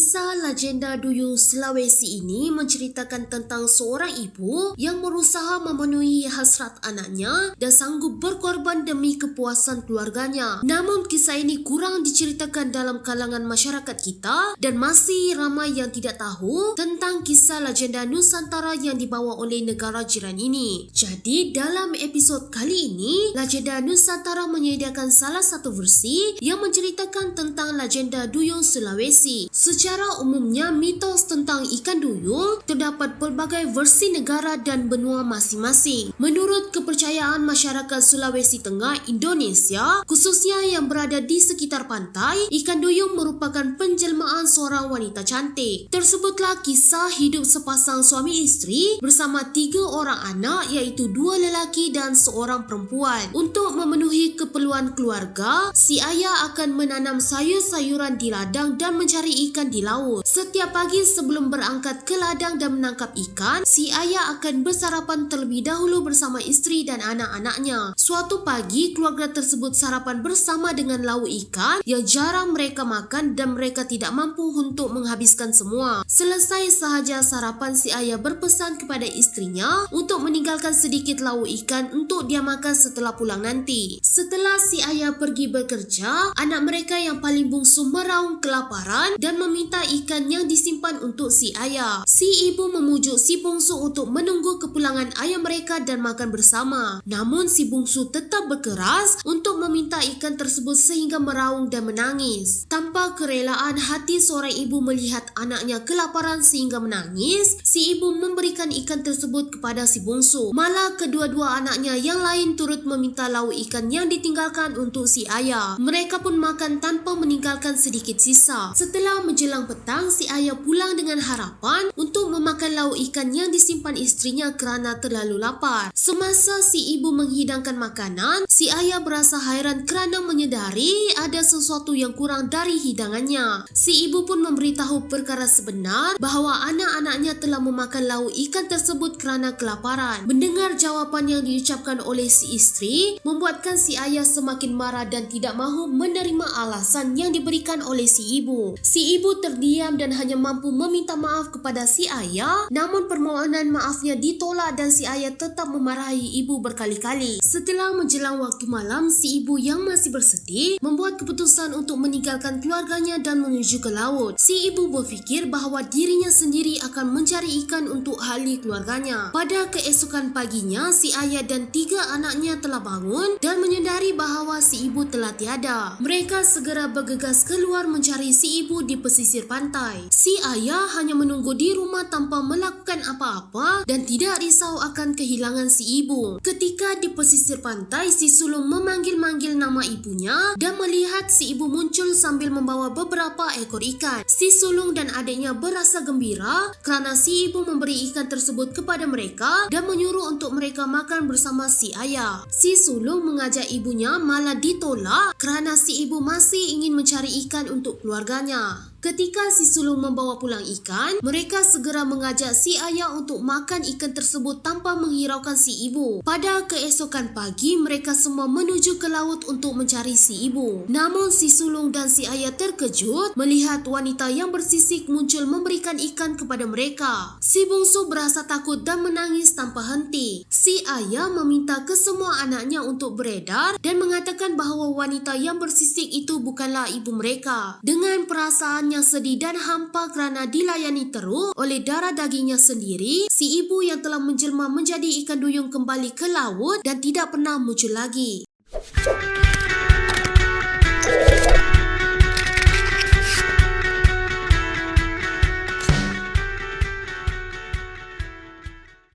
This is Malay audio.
Kisah legenda duyung Sulawesi ini menceritakan tentang seorang ibu yang berusaha memenuhi hasrat anaknya dan sanggup berkorban demi kepuasan keluarganya. Namun kisah ini kurang diceritakan dalam kalangan masyarakat kita dan masih ramai yang tidak tahu tentang kisah legenda Nusantara yang dibawa oleh negara jiran ini. Jadi dalam episod kali ini, legenda Nusantara menyediakan salah satu versi yang menceritakan tentang legenda duyung Sulawesi. Secara umumnya, mitos tentang ikan duyung terdapat pelbagai versi negara dan benua masing-masing. Menurut kepercayaan masyarakat Sulawesi Tengah, Indonesia, khususnya yang berada di sekitar pantai, ikan duyung merupakan penjelmaan seorang wanita cantik. Tersebutlah kisah hidup sepasang suami isteri bersama 3 orang anak, iaitu 2 lelaki dan seorang perempuan. Untuk memenuhi keperluan keluarga, si ayah akan menanam sayur-sayuran di ladang dan mencari ikan di laut. Setiap pagi sebelum berangkat ke ladang dan menangkap ikan, si ayah akan bersarapan terlebih dahulu bersama isteri dan anak-anaknya. Suatu pagi, keluarga tersebut sarapan bersama dengan lauk ikan yang jarang mereka makan dan mereka tidak mampu untuk menghabiskan semua. Selesai sahaja sarapan, si ayah berpesan kepada istrinya untuk meninggalkan sedikit lauk ikan untuk dia makan setelah pulang nanti. Setelah si ayah pergi bekerja, anak mereka yang paling bungsu meraung kelaparan dan meminta ikan yang disimpan untuk si ayah. Si ibu memujuk si bungsu untuk menunggu kepulangan ayah mereka dan makan bersama. Namun si bungsu tetap berkeras untuk meminta ikan tersebut sehingga meraung dan menangis. Tanpa kerelaan hati seorang ibu melihat anaknya kelaparan sehingga menangis, si ibu memberikan ikan tersebut kepada si bungsu. Malah kedua-dua anaknya yang lain turut meminta lauk ikan yang ditinggalkan untuk si ayah. Mereka pun makan tanpa meninggalkan sedikit sisa. Setelah menjelang petang, si ayah pulang dengan harapan untuk memakan lauk ikan yang disimpan istrinya kerana terlalu lapar. Semasa si ibu menghidangkan makanan, si ayah berasa hairan kerana menyedari ada sesuatu yang kurang dari hidangannya. Si ibu pun memberitahu perkara sebenar bahawa anak-anaknya telah memakan lauk ikan tersebut kerana kelaparan. Mendengar jawapan yang diucapkan oleh si isteri membuatkan si ayah semakin marah dan tidak mahu menerima alasan yang diberikan oleh si ibu. Si ibu terdiam dan hanya mampu meminta maaf kepada si ayah, namun permohonan maafnya ditolak dan si ayah tetap memarahi ibu berkali-kali. Setelah menjelang waktu malam, si ibu yang masih bersedih membuat keputusan untuk meninggalkan keluarganya dan menuju ke laut. Si ibu berfikir bahawa dirinya sendiri akan mencari ikan untuk ahli keluarganya. Pada keesokan paginya, si ayah dan 3 anaknya telah bangun dan menyedari bahawa si ibu telah tiada. Mereka segera bergegas keluar mencari si ibu di pesisir pantai. Si ayah hanya menunggu di rumah tanpa melakukan apa-apa dan tidak risau akan kehilangan si ibu. Ketika di pesisir pantai, si sulung memanggil-manggil nama ibunya dan melihat si ibu muncul sambil membawa beberapa ekor ikan. Si sulung dan adiknya berasa gembira kerana si ibu memberi ikan tersebut kepada mereka dan menyuruh untuk mereka makan bersama si ayah. Si sulung mengajak ibunya malah ditolak kerana si ibu masih ingin mencari ikan untuk keluarganya. Ketika si sulung membawa pulang ikan, mereka segera mengajak si ayah untuk makan ikan tersebut tanpa menghiraukan si ibu. Pada keesokan pagi, mereka semua menuju ke laut untuk mencari si ibu. Namun si sulung dan si ayah terkejut melihat wanita yang bersisik muncul memberikan ikan kepada mereka. Si bungsu berasa takut dan menangis tanpa henti. Si ayah meminta ke semua anaknya untuk beredar dan mengatakan bahawa wanita yang bersisik itu bukanlah ibu mereka. Dengan perasaan yang sedih dan hampa kerana dilayani teruk oleh darah dagingnya sendiri, si ibu yang telah menjelma menjadi ikan duyung kembali ke laut dan tidak pernah muncul lagi.